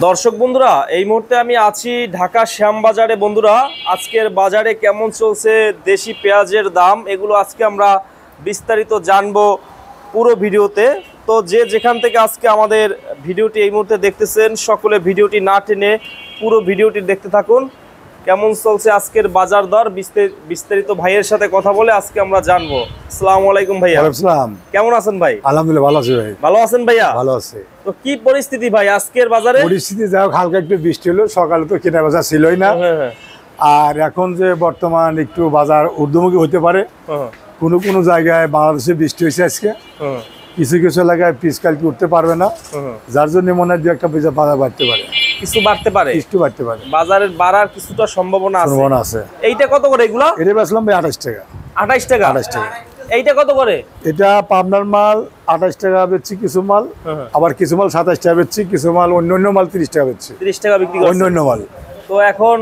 দর্শক বন্ধুরা, এই মুহূর্তে আমি আছি ঢাকা শ্যামবাজারে। বন্ধুরা, আজকের বাজারে কেমন চলছে দেশি পেঁয়াজের দাম, এগুলো আজকে আমরা বিস্তারিত জানবো পুরো ভিডিওতে। তো যে যেখান থেকে আজকে আমাদের ভিডিওটি এই মুহূর্তে দেখতেছেন, সকলে ভিডিওটি না টেনে পুরো ভিডিওটি দেখতে থাকুন। কেমন চলছে আজকের বাজার দর বিস্তারিত ভাইয়ের সাথে কথা বলে আজকে আমরা জানবো। আসসালামু আলাইকুম ভাইয়া। আসসালাম। কেমন আছেন ভাই? আলহামদুলিল্লাহ ভালো আছি ভাই। ভালো আছেন ভাইয়া? ভালো আছে। তো কি পরিস্থিতি ভাই আজকের বাজারে? পরিস্থিতি যাই হোক, হালকা একটু বৃষ্টি হলো, সকালে তো কেনা বেচা ছিলই না। আর এখন যে বর্তমান একটু বাজার ঊর্ধ্বমুখী হতে পারে। কোনো কোনো জায়গায় বাংলাদেশে বৃষ্টি হয়েছে আজকে, কিছু কিছু এলাকায় পিস কালকে উঠতে পারবে না, যার জন্য মনে হয় দু একটা বাজার বাড়তে পারে, কিছু বাড়তে পারে, একটু বাড়তে পারে। বাজারের বাড়ার কিছুটা সম্ভাবনা আছে। এইটা কত করে এগুলা? এটা বেচলাম ভাই 28 টাকা। 28 টাকা? 28 টাকা। এইটা কত করে? এটা পাবনার মাল 28 টাকা বেচছি, কিছু মাল আবার কিছু মাল 27 টাকা বেচছি, কিছু মাল অন্য মাল 30 টাকা বেচছি। 30 টাকা বিক্রি করছেন অন্য মাল। তো এখন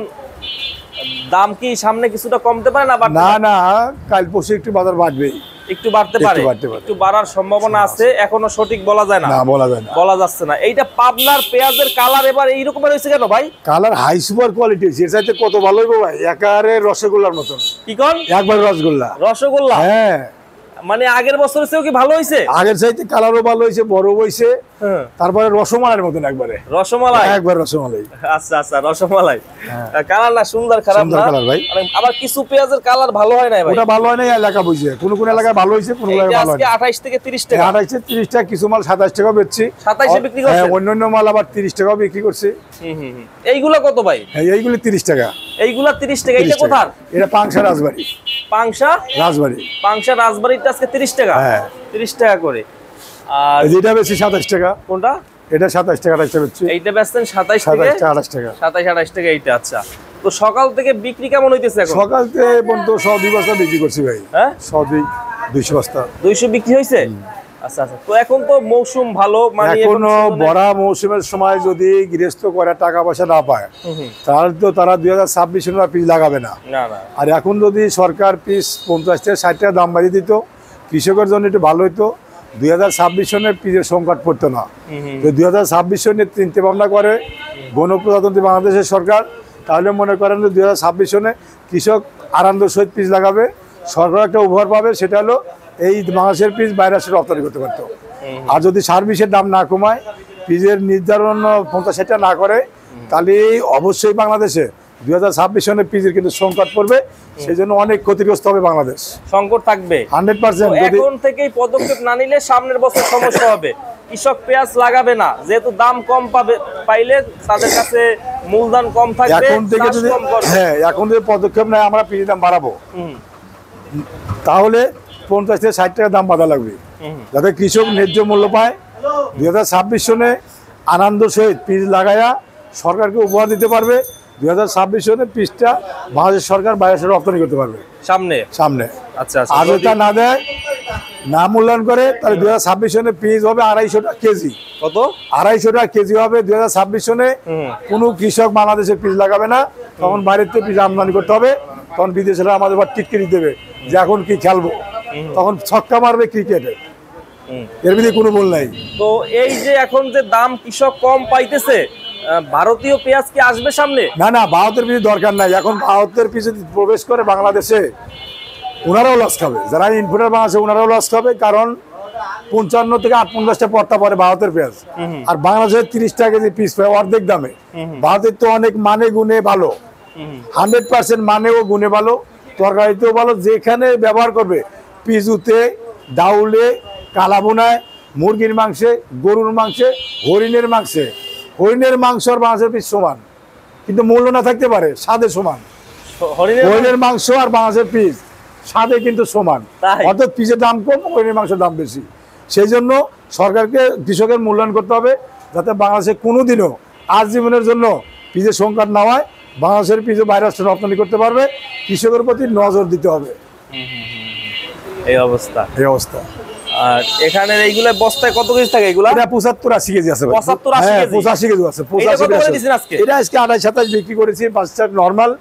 দাম কি সামনে কিছুটা কমতে পারে না? না না, কাল পরশু একটু বাজার বাড়বেই, একটু বাড়তে পারে, একটু বাড়ার সম্ভাবনা আছে, এখনো সঠিক বলা যায় না। বলা যায় না, বলা যাচ্ছে না। এইটা পাবনার পেঁয়াজের কালার এবার এই রকমের হয়েছে কেন ভাই? কালার হাই সুপার কোয়ালিটি হয়েছে, এর চাইতে কত ভালো হইব ভাই, একারে রসগোল্লার মতন। কি কোন? একবার রসগোল্লা। রসগোল্লা? হ্যাঁ। মানে আগের বছরের চেয়েও কি ভালো হয়েছে? আগের চাইতে কালারও ভালো হয়েছে, বড় হয়েছে, তারপরে রসমালাইয়ের মতন একবারে। রসমালাই? একবার রসমালাই। আচ্ছা আচ্ছা, রসমালাই। কালার না সুন্দর, খারাপ না। আবার কিছু পেঁয়াজের কালার ভালো হয় না ভাই। ওটা ভালো হয় না এলাকা বুঝে, কোন কোন এলাকায় ভালো হয়েছে, কোন কোন এলাকায় ভালো হয় না। 28 থেকে 30 টাকা। 28 থেকে 30 টাকা, কিছু মাল 27 টাকা বেচছি। 27 এ বিক্রি করছে? হ্যাঁ, অন্যান্য মাল আবার 30 টাকা বিক্রি করছে। এইগুলা কত ভাই? এইগুলো 30 টাকা। এইগুলা 30 টাকা। এইটা কোথার? এটা পাংশা রাজবাড়ি। পাংশা রাজবাড়ি? পাংশা রাজবাড়িটা আজকে 30 টাকা। হ্যাঁ, 30 টাকা করে। আর এটা বেশি 27 টাকা। কোনটা? এটা 27 টাকা রাখতে বেচছি। এইটা বেচছেন 27 থেকে 28 টাকা। 27-28 টাকা এইটা। আচ্ছা, তো সকাল থেকে বিক্রি কেমন হইতেছে এখন? সকাল থেকে পর্যন্ত 100 বস্তা বিক্রি করছি ভাই। হ্যাঁ, 200 বস্তা। 200 বিক্রি হয়েছে? আচ্ছা আচ্ছা। তো এখন তো মৌসুম ভালো, মানে এখনো বড়া মৌসুমের সময় যদি গৃহস্থ করে টাকা পয়সা না পায়, তাহলে তো তারা 2026 সনের পিস লাগাবে না। আর এখন যদি সরকার পিস 50 থেকে 60 টাকা দাম বাড়িয়ে দিত, কৃষকের জন্য একটু ভালো হইতো। 2026 সনের পিসের সংকট পড়তো না। তো 2026 সনের চিন্তা ভাবনা করে গণপ্রজাতন্ত্রী বাংলাদেশের সরকার, তাহলে মনে করেন যে 2026 সনে কৃষক আনন্দের সহিত পিস লাগাবে, সরকার একটা উপহার পাবে, সেটা হলো এই বাংলাদেশের পিস বাইরে আসে রপ্তানি করতে পারতো। আর যদি সার্ভিসের দাম না কমায়, পিসের নির্ধারণ 50-60 টাকা না করে, তাহলে অবশ্যই বাংলাদেশে 2026 সনে পিসের কিন্তু সংকট পড়বে। সেই জন্য অনেক ক্ষতিগ্রস্ত হবে বাংলাদেশ, সংকট থাকবে 100%। এখন থেকেই পদক্ষেপ না নিলে সামনের বছর সমস্যা হবে। কৃষক পেঁয়াজ লাগাবে না, যেহেতু দাম কম পাইলে তাদের কাছে মূলধন কম থাকবে। এখন থেকে যদি এখন থেকে পদক্ষেপ নেয়, আমরা পিসের দাম বাড়াবো, তাহলে 50 থেকে 60 টাকা দাম বাড়া লাগবে, যাতে কৃষক ন্যায্য মূল্য পায়। 2026 সনে আনন্দ সহিত পিস লাগাইয়া সরকারকে উপহার দিতে পারবে। 2026 সনে পিসটা বাংলাদেশ সরকার বাইরে রপ্তানি করতে পারবে সামনে। আচ্ছা, আর যদি না দেয়, না মূল্যায়ন করে, তাহলে 2026 সনে পিস হবে 250 টাকা কেজি। কত? 250 টাকা কেজি হবে 2026 সনে। কোনো কৃষক বাংলাদেশে পিস লাগাবে না, তখন বাইরের থেকে পিস আমদানি করতে হবে। তখন বিদেশিরা আমাদের টিটকিরি দেবে যে এখন কি খেলবো, তখন ছক্কা মারবে ক্রিকেটে, এর মধ্যে কোনো বল নাই। তো এই যে এখন যে দাম কৃষক কম পাইতেছে, ভারতীয় পেঁয়াজ কি আসবে সামনে? না না, ভারতের পিছু দরকার নাই। এখন ভারতের পিছু প্রবেশ করে বাংলাদেশে, ওনারাও লস খাবে, যারা ইনপুটার বাংলাদেশে ওনারাও লস খাবে। কারণ 55 থেকে 58টা পর্তা পরে ভারতের পেঁয়াজ, আর বাংলাদেশের 30 টাকা কেজি পিস পায় অর্ধেক দামে। ভারতের তো অনেক মানে গুণে ভালো, 100% মানে ও গুণে ভালো, তরকারিতেও ভালো। যেখানে ব্যবহার করবে, পিজুতে, ডাউলে, কালাবোনায়, মুরগির মাংসে, গরুর মাংসে, হরিণের মাংসে। হরিণের মাংস আর বাংলাদেশের পিস সমান, কিন্তু মূল্য না থাকতে পারে, স্বাদে সমান। হরিণের মাংস আর বাংলাদেশের পিস স্বাদে কিন্তু সমান, অর্থাৎ পিসের দাম কম, হরিণের মাংসের দাম বেশি। সেই জন্য সরকারকে কৃষকের মূল্যায়ন করতে হবে, যাতে বাংলাদেশে কোনোদিনও আজীবনের জন্য পিসের সংকট না হয়। বাংলাদেশের পিসে বাইরে রপ্তানি করতে পারবে, কৃষকের প্রতি নজর দিতে হবে। এই অবস্থা। আর এখানে এইগুলা বস্তায় কত কেজি থাকে এগুলা? এটা 75-80 কেজি আছে ভাই। 75-80 হ্যাঁ, কেজি? 85 কেজি আছে। এটা কত করে দিছেন আজকে? এটা আজকে 28-27 বিক্রি করেছি, 5 নরমাল,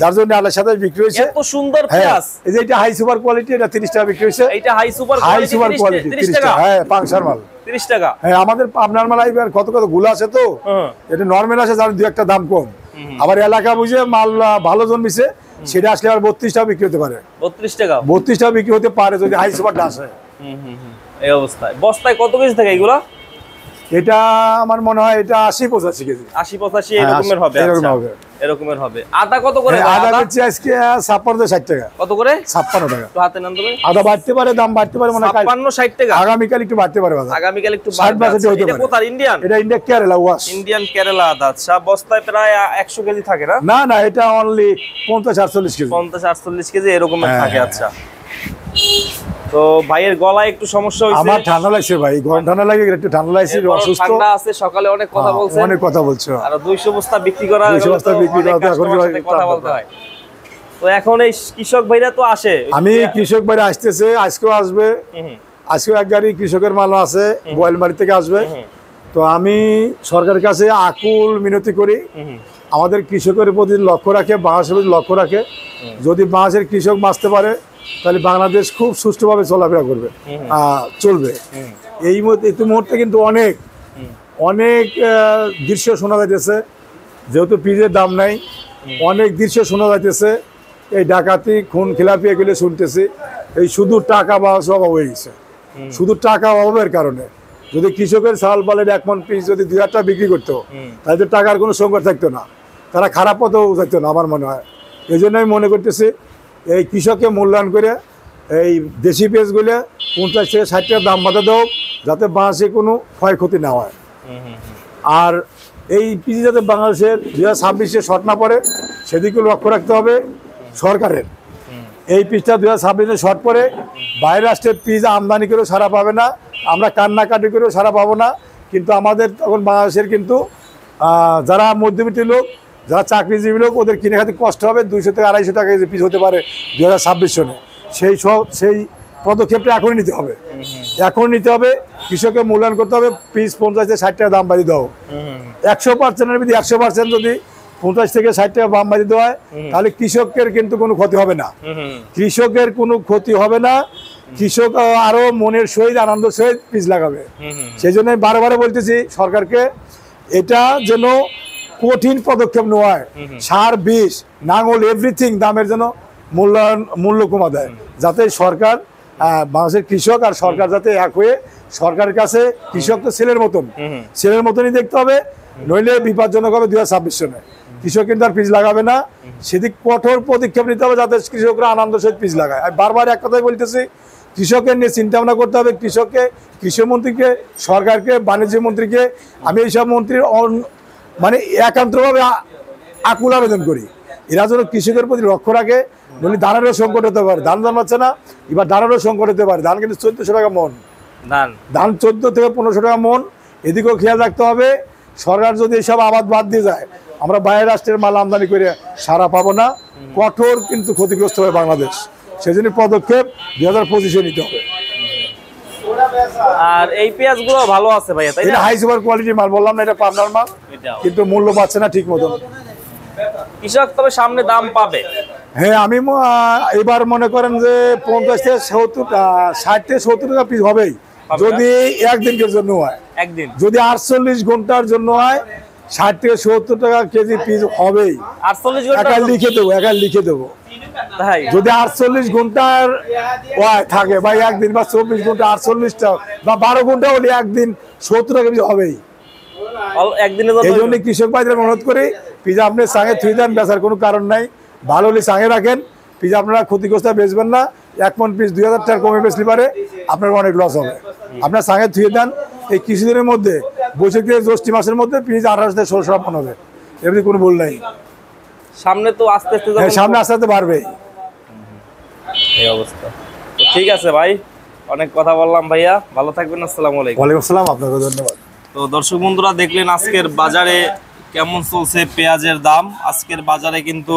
যার জন্য 28-27 বিক্রি হয়েছে। এত সুন্দর হ্যাঁ, পেঁয়াজ। এই যে এটা হাই সুপার কোয়ালিটি, এটা 30 টাকা বিক্রি হয়েছে। এইটা high super high super quality 30 টাকা। হ্যাঁ, পাংশার মাল 30 টাকা। হ্যাঁ, আমাদের আপনার মাল এবার কত কত গুলো আছে তো, এটা নরমাল আছে, যার দুই একটা দাম কম। আবার এলাকা বুঝে মাল ভালো জন্মিছে, সেটা আসলে আবার 32 টাকা বিক্রি হতে পারে। 32 টাকা 32 টাকা বিক্রি হতে পারে যদি হাই সুপারটা আসে। এই অবস্থায় বস্তায় কত কেজি থাকে এগুলা? এটা আমার মনে হয় এটা 80-85 কেজি। 80-85 এরকমের হবে। এরকম আচ্ছা, হবে। এরকমের হবে। আদা কত করে? আদা হচ্ছে আজকে 56-60 টাকা। কত করে? 56 টাকা। তো হাতে নাম দেবে। আদা বাড়তে পারে, দাম বাড়তে পারে, মনে হয় 56-60 টাকা। আগামীকাল একটু বাড়তে পারে বাজার। আগামীকাল একটু 60 বাড়বে। বাজারে হতে এটা পারে। কোথায়? ইন্ডিয়ান? এটা India Kerala wash. Indian Kerala আদা। আচ্ছা, বস্তায় প্রায় 100 কেজি থাকে না? না না, এটা অনলি 50-48 কেজি। 50-48 কেজি এরকমের হ্যাঁ, থাকে। হ্যাঁ। আচ্ছা, তো ভাইয়ের গলায় একটু সমস্যা হয়েছে। আমার ঠান্ডা লাগছে ভাই, গরম ঠান্ডা লাগে, একটু ঠান্ডা লাগছে, এরপরও অসুস্থ। ঠান্ডা আছে, সকালে অনেক কথা বলছে। অনেক কথা বলছো। আর 200 বস্তা বিক্রি করা, 200 বস্তা বিক্রি করা, অনেক এখন কাস্টমারের সাথে কথা বলতে হয়। তো এখন এই কৃষক ভাইরা তো আসে। আমি কৃষক ভাইরা আসতেছে, আজকেও আসবে, আজকেও এক গাড়ি কৃষকের মাল আছে, বোয়ালমারি থেকে আসবে। তো আমি সরকারের কাছে আকুল মিনতি করি, আমাদের কৃষকের প্রতি লক্ষ্য রাখে, বাংলাদেশের প্রতি লক্ষ্য রাখে। যদি বাংলাদেশের কৃষক বাঁচতে পারে, তাহলে বাংলাদেশ খুব সুষ্ঠুভাবে চলাফেরা করবে, চলবে। এই মুহূর্তে কিন্তু অনেক অনেক দৃশ্য শোনা যাইতেছে, যেহেতু পিজের দাম নাই, অনেক দৃশ্য শোনা যাইতেছে। এই ডাকাতি, খুন খিলাপি এগুলো শুনতেছি। এই শুধু টাকা বা অভাব হয়ে গেছে, শুধু টাকা অভাবের কারণে। যদি কৃষকের চাল পালের 1 মণ পিস যদি 2 টাকা বিক্রি করতো, তাহলে তো টাকার কোনো সংকট থাকতো না, তারা খারাপ পথেও থাকতো না আমার মনে হয়। এই জন্য আমি মনে করতেছি এই কৃষককে মূল্যায়ন করে এই দেশি পেঁয়াজগুলো 50 থেকে 60 টাকা দাম বাধা দেওয়া, যাতে বাংলাদেশে কোনো ক্ষয়ক্ষতি না হয়। আর এই পিস যাতে বাংলাদেশের 2026-এ শর্ট না পড়ে, সেদিকে লক্ষ্য রাখতে হবে সরকারের। এই পিসটা 2026-এ শর্ট পড়ে, বাইরের রাষ্ট্রের পিস আমদানি করেও সারা পাবে না, আমরা কান্নাকাটি করেও সারা পাবো না। কিন্তু আমাদের তখন বাংলাদেশের কিন্তু যারা মধ্যবিত্ত লোক, যারা চাকরিজীবী লোক, ওদের কিনে খাতে কষ্ট হবে। 200 থেকে 250 টাকা কেজি পিস হতে পারে 2026 সনে। সেই পদক্ষেপটা এখনই নিতে হবে, এখন নিতে হবে। কৃষকের মূল্যায়ন করতে হবে, পিস 50 থেকে 60 টাকা দাম বাড়িয়ে দেওয়া। 100%-এর মধ্যে 100% যদি 50 থেকে 60 টাকা দাম বাড়িয়ে দেওয়া হয়, তাহলে কৃষকের কিন্তু কোনো ক্ষতি হবে না, কৃষকের কোনো ক্ষতি হবে না। কৃষক আরো মনের সহিত, আনন্দ সহিত পিস লাগাবে। সেই জন্য আমি বারবার বলতেছি সরকারকে, এটা যেন কঠিন পদক্ষেপ নেওয়া হয়। সার, বিষ, নাঙল, এভরিথিং দামের যেন মূল্য কমা দেয়, যাতে সরকার, বাংলাদেশের কৃষক আর সরকার যাতে এক হয়ে সরকারের কাছে, কৃষক তো ছেলের মতনই দেখতে হবে, নইলে বিপজ্জনক হবে 2026 সনে। কৃষক কিন্তু আর পিস লাগাবে না, সেদিক কঠোর পদক্ষেপ নিতে হবে, যাতে কৃষকরা আনন্দ সহিত পিস লাগায়। আর বারবার এক কথাই বলতেছি, কৃষকের নিয়ে চিন্তা ভাবনা করতে হবে। কৃষককে, কৃষিমন্ত্রীকে, সরকারকে, বাণিজ্য মন্ত্রীকে, আমি এইসব মন্ত্রীর মানে একান্তভাবে আকুল আবেদন করি, এরা যেন কৃষকের প্রতি লক্ষ্য রাখে। নইলে ধানেরও সংকট হতে পারে, ধান জন্মাচ্ছে না, এবার ধানেরও সংকট হতে পারে। ধান কিন্তু 1400 টাকা মন, ধান 14 থেকে 1500 টাকা মন, এদিকেও খেয়াল রাখতে হবে। সরকার যদি এসব আবাদ বাদ দিয়ে যায়, আমরা বাইরের রাষ্ট্রের মাল আমদানি করে সারা পাবো না, কঠোর কিন্তু ক্ষতিগ্রস্ত হবে বাংলাদেশ। সেজন্য পদক্ষেপ 2025-এ নিতে হবে। আর এই পেঁয়াজগুলো ভালো আছে ভাইয়া, তাই না? এটা হাই সুপার কোয়ালিটির মাল, বললাম না, এটা পাবনার মাল, কিন্তু মূল্য পাচ্ছে না ঠিক মতন। কৃষক তবে সামনে দাম পাবে। হ্যাঁ, আমি এবার মনে করেন যে 50 থেকে 70, 60 থেকে 70 টাকা পিস হবেই, যদি একদিনের জন্য হয়। একদিন যদি 48 ঘন্টার জন্য হয়, 60 থেকে 70 টাকা কেজি পিস হবেই। 48 ঘন্টা একা লিখে দেবো। তাই যদি 48 ঘন্টার থাকে বা একদিন বা 24 ঘন্টা, 48টা বা 12 ঘন্টা হলে একদিন 70 টাকা পিস হবেই। একদিনের এই জন্য কৃষক ভাইদের অনুরোধ করি, পিজা আপনি সাঙে থুই দেন, বেচার কোনো কারণ নাই। ভালো হলে সাঙে রাখেন, পিজা আপনারা ক্ষতিগ্রস্ত বেচবেন না। 1 মণ পিস 2000 টাকা কমে বেচলে পারে আপনার অনেক লস হবে। আপনার সাঙে থুয়ে দেন, এই কিছুদিনের মধ্যে, বৈশাখ থেকে জ্যৈষ্ঠ মাসের মধ্যে পিস 18 থেকে 16 টাকা মণ হবে, এমনি কোনো ভুল নাই। সামনে তো আস্তে আস্তে সামনে আস্তে আস্তে বাড়বে এই অবস্থা। তো ঠিক আছে ভাই, অনেক কথা বললাম ভাইয়া, ভালো থাকবেন। আসসালামু আলাইকুম। ওয়ালাইকুম আসসালাম, আপনাকে ধন্যবাদ। তো দর্শক বন্ধুরা, দেখলেন আজকের বাজারে কেমন চলছে পেঁয়াজের দাম। আজকের বাজারে কিন্তু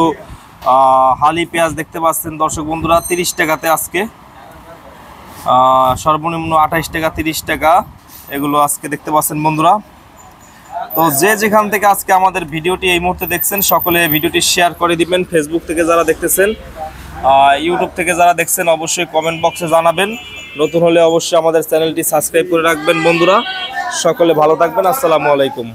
হালি পেঁয়াজ দেখতে পাচ্ছেন দর্শক বন্ধুরা 30 টাকাতে আজকে সর্বনিম্ন 28 টাকা 30 টাকা এগুলো আজকে দেখতে পাচ্ছেন বন্ধুরা। তো যে যেখান থেকে আজকে আমাদের ভিডিওটি এই মুহূর্তে দেখছেন সকলে ভিডিওটি শেয়ার করে দিবেন। ফেসবুক থেকে যারা দেখতেছেন, ইউটিউব থেকে যারা দেখছেন অবশ্যই কমেন্ট বক্সে জানাবেন। নতুন হলে অবশ্যই আমাদের চ্যানেলটি সাবস্ক্রাইব করে রাখবেন বন্ধুরা। সকলে ভালো থাকবেন। আসসালামু আলাইকুম।